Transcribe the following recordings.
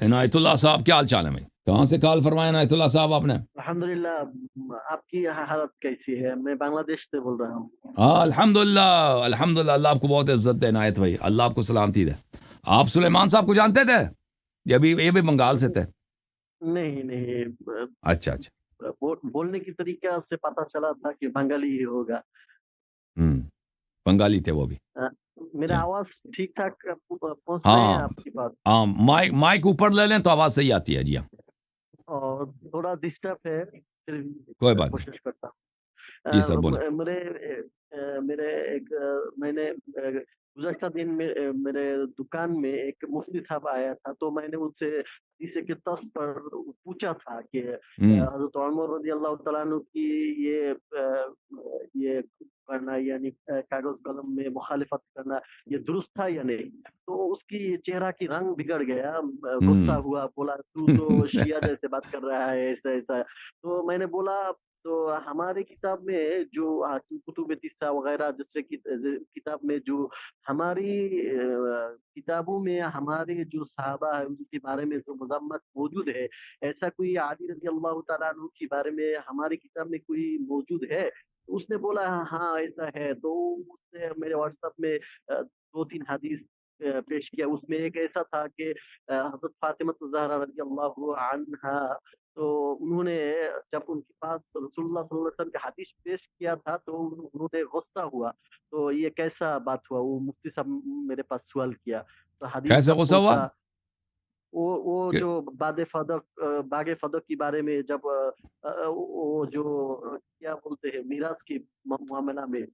عنایت اللہ صاحب کیا حال چال ہے بھائی؟ کہاں سے کال فرمایا عنایت اللہ صاحب آپ نے؟ الحمدللہ. آپ کی حالت کیسی ہے؟ میں بنگلہ دیش سے بول رہا ہوں. ہاں الحمدللہ الحمدللہ، اللہ آپ کو بہت عزت دے عنایت بھائی، اللہ آپ کو سلامتی دے. آپ سلیمان صاحب کو جانتے تھے؟ یہ بھی بنگال سے تھے. نہیں. اچھا اچھا. بولنے کی طریقہ سے پتا چلا تھا کہ بنگالی ہی ہوگا. بنگالی تھے وہ بھی. میرا آواز ٹھیک ٹھاک پہنچ رہے ہیں ہاں آپ کی بات؟ ہاں، مائک اوپر لے لیں تو آواز صحیح آتی ہے. جی ہاں، اور تھوڑا ڈسٹرب ہے، پھر کوئی بات نہیں. کوشش کرتا ہوں. جی سر بولیں. میرے ایک میں نے گزشتہ دن میں میرے دکان میں ایک مفتی صاحب آیا تھا، تو میں نے ان سے حدیث کے طرز پر پوچھا تھا کہ حضرت عمر رضی اللہ تعالیٰ عنہ کی یہ کرنا، یعنی کاغذ قلم میں مخالفت کرنا، یہ درست تھا یا نہیں. تو اس کی چہرہ کی رنگ بگڑ گیا، غصہ ہوا، بولا تو شیعہ جیسے بات کر رہا ہے، ایسا ایسا. تو میں نے بولا تو ہماری کتاب میں جو کتب تیسہ وغیرہ دوسرے کتاب میں جو ہماری کتابوں میں ہمارے جو صحابہ ہیں ان کے بارے میں جو مذمت موجود ہے، ایسا کوئی علی رضی اللہ تعالیٰ عنہ کے بارے میں ہماری کتاب میں کوئی موجود ہے؟ اس نے بولا ہاں ایسا ہے. تو اس نے میرے واٹس ایپ میں 2-3 حدیث پیش کیا. اس میں ایک ایسا تھا کہ حضرت فاطمہ الزہرا رضی اللہ عنہا، تو انہوں نے جب ان کے پاس رسول اللہ صلی اللہ علیہ وسلم کے حدیث پیش کیا تھا تو انہوں نے غصہ ہوا. تو یہ کیسا بات ہوا؟ وہ مفتی صاحب میرے پاس سوال کیا. تو حدیث کیسے کب غصہ ہوا؟ پہنچا؟ وہ جو باغ فدق کے بارے میں، جب وہ جو کیا بولتے ہیں میراث کی معاملہ میں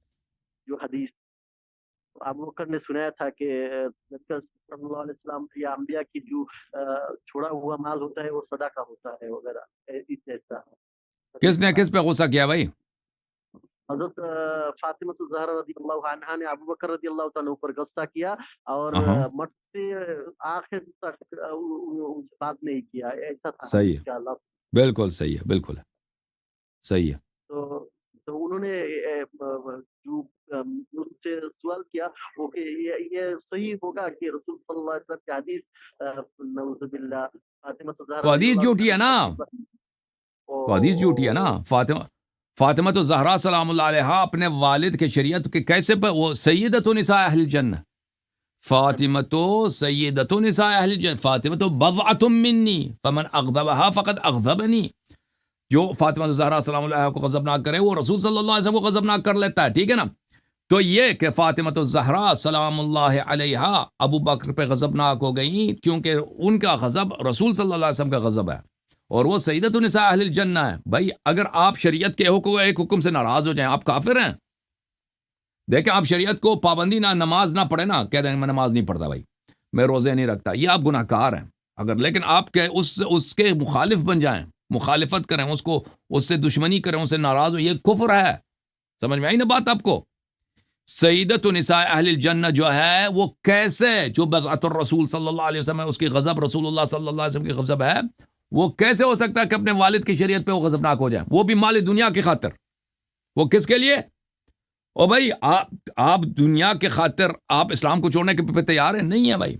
جو حدیث ابو بکر نے سنایا تھا کہ نبی صلی اللہ علیہ وسلم یا انبیاء کی جو چھوڑا ہوا مال ہوتا ہے وہ صدقہ ہوتا ہے وغیرہ ایسا. کس پہ غصہ کیا بھائی؟ حضرت فاطمہ الزہرا رضی اللہ عنہا نے ابو بکر رضی اللہ تعالیٰ پر غصہ کیا اور مرتے آخر تک ان سے بات نہیں کیا. ایسا تھا صحیح ہے، انشاءاللہ. بالکل صحیح ہے، بالکل صحیح ہے. تو انہوں نے جو مجھ سے سوال کیا وہ کہ یہ صحیح ہوگا کہ رسول صلی اللہ علیہ وسلم کی حدیث نعوذ باللہ فاطمہ الزہرا تو رضی حدیث اللہ جھوٹی ہے نا، تو حدیث جھوٹی ہے نا. فاطمہ تو زہرا سلام اللہ علیہا اپنے والد کے شریعت کے کیسے وہ سیدۃ نساء اہل الجنہ، فاطمہ تو سیدۃ نساء اہل الجنہ، فاطمہ تو بضعۃ منی فمن اغضبها فقد اغضبنی. جو فاطمہ زہرا سلام اللہ علیہا کو غضبناک کرے وہ رسول صلی اللہ علیہ وسلم کو غضبناک کر لیتا ہے. ٹھیک ہے نا. تو یہ کہ فاطمہ زہرا سلام اللہ علیہا ابو بکر پہ غضبناک ہو گئی کیونکہ ان کا غضب رسول صلی اللہ علیہ وسلم کا غضب ہے، اور وہ سیدۃ النساء اہل الجنہ ہے. بھائی اگر آپ شریعت کے ایک حکم سے ناراض ہو جائیں آپ کافر ہیں. دیکھیں آپ شریعت کو پابندی نہ نماز نہ پڑھے نا، کہہ دیں میں نماز نہیں پڑھتا بھائی، میں روزے نہیں رکھتا، یہ آپ گناہ کار ہیں. اگر لیکن آپ کے اس کے مخالف بن جائیں، مخالفت کریں، اس سے دشمنی کریں، اس سے ناراض ہو، یہ کفر ہے. سمجھ میں آئی نا بات آپ کو؟ سیدۃ النساء اہل الجنہ جو ہے وہ کیسے، جو بضعۃ الرسول صلی اللہ علیہ وسلم ہے اس کی غضب رسول اللہ صلی اللہ علیہ وسلم کی غضب ہے، وہ کیسے ہو سکتا ہے کہ اپنے والد کی شریعت پہ وہ غضبناک ہو جائے، وہ بھی مال دنیا کی خاطر. وہ کس کے لیے؟ او بھائی آپ دنیا کے خاطر آپ اسلام کو چھوڑنے کے پہ تیار ہیں؟ نہیں ہے بھائی،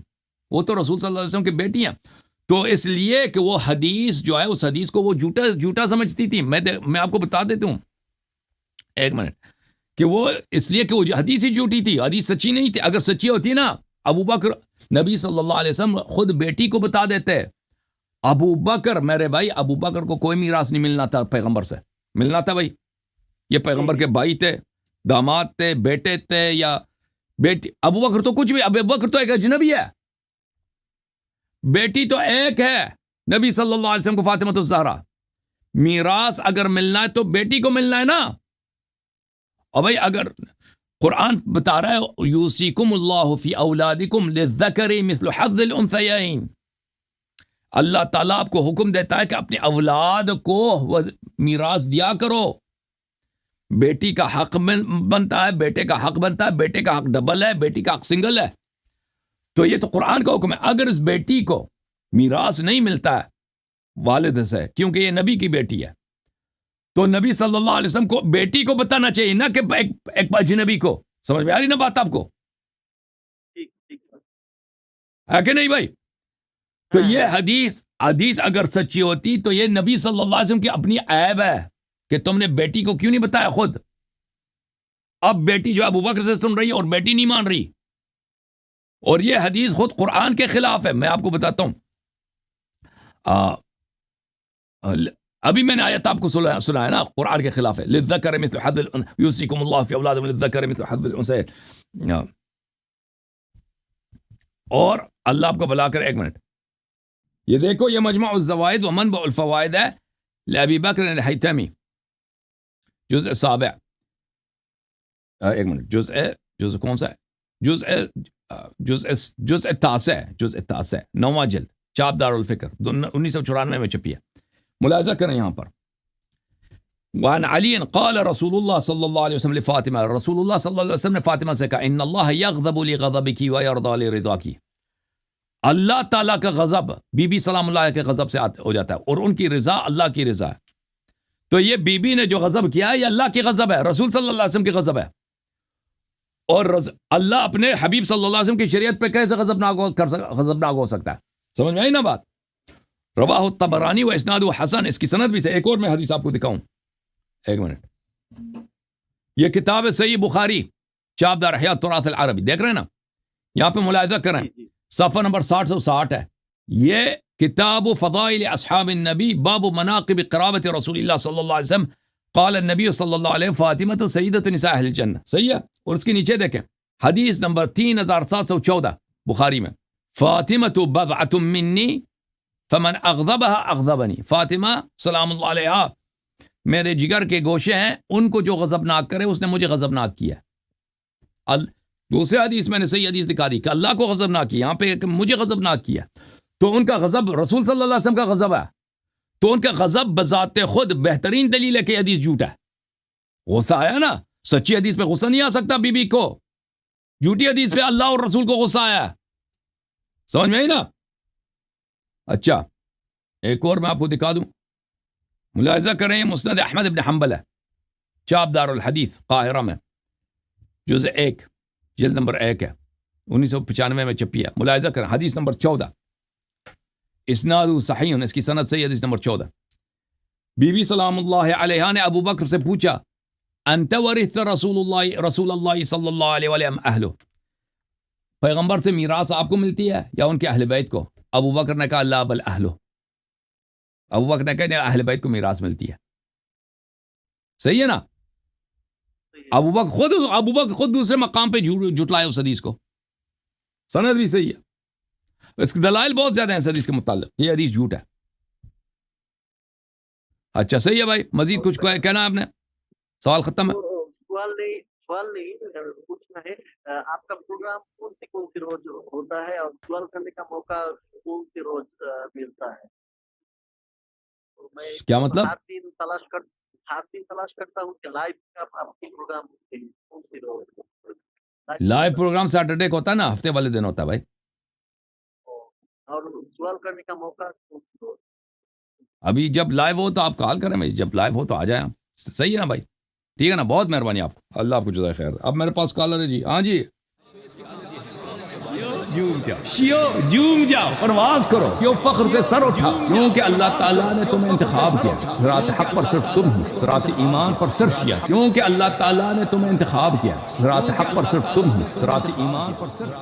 وہ تو رسول صلی اللہ علیہ وسلم کی بیٹی ہیں. تو اس لیے کہ وہ حدیث جو ہے اس حدیث کو وہ جھوٹا سمجھتی تھی. میں آپ کو بتا دیتا ہوں ایک منٹ کہ وہ اس لیے کہ وہ حدیث ہی جھوٹی تھی، حدیث سچی نہیں تھی. اگر سچی ہوتی نا ابو بکر، نبی صلی اللہ علیہ وسلم خود بیٹی کو بتا دیتے. ابو بکر میرے بھائی، ابو بکر کو کوئی میراث نہیں ملنا تھا پیغمبر سے، ملنا تھا بھائی. یہ پیغمبر کے بھائی تھے، داماد تھے، بیٹے تھے یا بیٹی. ابو بکر تو کچھ بھی، ابو بکر تو ایک اجنبی ہے، بیٹی تو ایک ہے نبی صلی اللہ علیہ وسلم کو فاطمہ الزہرا. میراث اگر ملنا ہے تو بیٹی کو ملنا ہے نا. اور بھائی اگر قرآن بتا رہا ہے یوصیکم اللہ فی اولادکم للذکر مثل حظ الانثیین، اللہ تعالیٰ آپ کو حکم دیتا ہے کہ اپنی اولاد کو میراث دیا کرو. بیٹی کا حق بنتا ہے، بیٹے کا حق بنتا ہے، بیٹے کا حق ڈبل ہے، بیٹی کا حق سنگل ہے. تو یہ تو قرآن کا حکم ہے. اگر اس بیٹی کو میراث نہیں ملتا ہے والد سے کیونکہ یہ نبی کی بیٹی ہے، تو نبی صلی اللہ علیہ وسلم کو بیٹی کو بتانا چاہیے نہ کہ ایک اجنبی کو. سمجھ میں آ رہی نا بات آپ کو؟ ہے کہ نہیں بھائی؟ تو یہ حدیث اگر سچی ہوتی تو یہ نبی صلی اللہ علیہ وسلم کی اپنی عیب ہے کہ تم نے بیٹی کو کیوں نہیں بتایا خود. اب بیٹی جو ابو بکر سے سن رہی ہے اور بیٹی نہیں مان رہی, اور یہ حدیث خود قرآن کے خلاف ہے. میں آپ کو بتاتا ہوں, ابھی میں نے آیت آپ کو سنا ہے نا, قرآن کے خلاف ہے. للذکر مثل حظ یوصیکم اللہ فی اولادکم للذکر مثل حظ الانثیین. اور اللہ آپ کو بلا کر, ایک منٹ, یہ دیکھو, یہ مجمع الزوائد و منبع الفوائد ہے لابی بکر الحیتمی, جزء سابع, ایک منٹ, جزء کون سا ہے, جزء تاسع, 9واں جلد, چاپ دار الفکر, 1994 میں چھپی ہے. ملاحظہ کریں یہاں پر. وعن علی قال رسول اللہ صلی اللہ علیہ وسلم لفاطمہ, رسول اللہ صلی اللہ علیہ وسلم نے فاطمہ سے کہا, ان اللہ یغضب لغضبک ویرضی لرضاک. اللہ تعالیٰ کا غضب بی بی سلام اللہ کے غضب سے ہو جاتا ہے, اور ان کی رضا اللہ کی رضا ہے. تو یہ بی بی نے جو غضب کیا ہے یہ اللہ کی غضب ہے, رسول صلی اللہ علیہ وسلم کی غضب ہے. اور اللہ اپنے حبیب صلی اللہ علیہ وسلم کی شریعت پہ کیسے غضبناک ہو سکتا ہے؟ سمجھ میں آئی نا بات؟ رواہ الطبرانی و اسناد و حسن, اس کی سند بھی سے. ایک اور میں حدیث آپ کو دکھاؤں, ایک منٹ. یہ کتاب ہے صحیح بخاری, چاپ دار احیاء التراث العربی, دیکھ رہے ہیں نا, یہاں پہ ملاحظہ کریں, صفحہ نمبر 660 ہے. یہ کتاب فضائل اصحاب النبی باب مناقب قرابت رسول اللہ صلی اللہ علیہ وسلم قال النبی صلی اللہ علیہ فاطمہ سیدۃ نساء اہل الجنہ, صحیح ہے. اور اس کے نیچے دیکھیں حدیث نمبر 3714 بخاری میں, فاطمہ بضعۃ منی فمن اغضبها اغضبنی. فاطمہ سلام اللہ علیہا میرے جگر کے گوشے ہیں, ان کو جو غضبناک کرے اس نے مجھے غضبناک کیا. دوسرے حدیث میں نے صحیح حدیث دکھا دی کہ اللہ کو غضبناک کیا, یہاں پہ مجھے غضبناک کیا. تو ان کا غضب رسول صلی اللہ علیہ وسلم کا غضب ہے, تو ان کا غضب بذات خود بہترین دلیل ہے کہ حدیث جھوٹا ہے. غصہ آیا نا, سچی حدیث پہ غصہ نہیں آ سکتا بی بی کو, جھوٹی حدیث پہ اللہ اور رسول کو غصہ آیا. سمجھ میں آئی نا؟ اچھا ایک اور میں آپ کو دکھا دوں, ملاحظہ کریں, مسند احمد ابن حنبل ہے, چاپ دار الحدیث قاہرہ میں, جزء 1 جلد نمبر 1 ہے, 1995 میں چھپی ہے. ملاحظہ کریں حدیث نمبر 14, اسناد صحیح, اس کی سند صحیح, حدیث نمبر 14. بی بی سلام اللہ علیہا نے ابو بکر سے پوچھا, انت ورثت رسول اللہ صلی اللہ علیہ وسلم اہلو, پیغمبر سے میراث آپ کو ملتی ہے یا ان کے اہل بیت کو؟ ابو بکر نے کہا لا بل اہلو, ابو بکر نے کہا اہل بیت کو میراث ملتی ہے. صحیح ہے نا؟ ابو بکر خود دوسرے مقام پہ جھٹلائے اس حدیث کو, سند بھی صحیح ہے. اس کے دلائل بہت زیادہ ہیں اس حدیث کے متعلق, یہ حدیث جھوٹ ہے. اچھا صحیح ہے بھائی, مزید کچھ کہنا ہے آپ نے؟ سوال ختم ہے؟ سوال نہیں پوچھنا ہے, آپ کا پروگرام کون سی روز ہوتا ہے اور سوال کرنے کا موقع کون سی روز ملتا ہے؟ کیا مطلب؟ ہر دن تلاش کرتا ہوں کہ لائیو آپ کی پروگرام کون سی روز. لائیو پروگرام سیٹرڈے کو ہوتا ہے نا, ہفتے والے دن ہوتا ہے بھائی. اور سوال کرنے کا موقع کون سی روز؟ ابھی جب لائیو ہو تو آپ کال کریں بھائی, جب لائیو ہو تو آ جائیں آپ. صحیح ہے نا بھائی؟ ٹھیک ہے نا, بہت مہربانی آپ کو, اللہ آپ کو جزائے خیر. اب میرے پاس کالر ہے جی. ہاں جی, جھوم جاؤ, پرواز کرو, کیوں فخر سے سر اٹھا, کیونکہ اللہ تعالیٰ نے تمہیں انتخاب کیا. صراط حق پر صرف تم ہو, صراط ایمان پر صرف کیا, کیونکہ اللہ تعالیٰ نے تمہیں انتخاب کیا. صراط حق پر صرف تم ہو, صراط ایمان پر صرف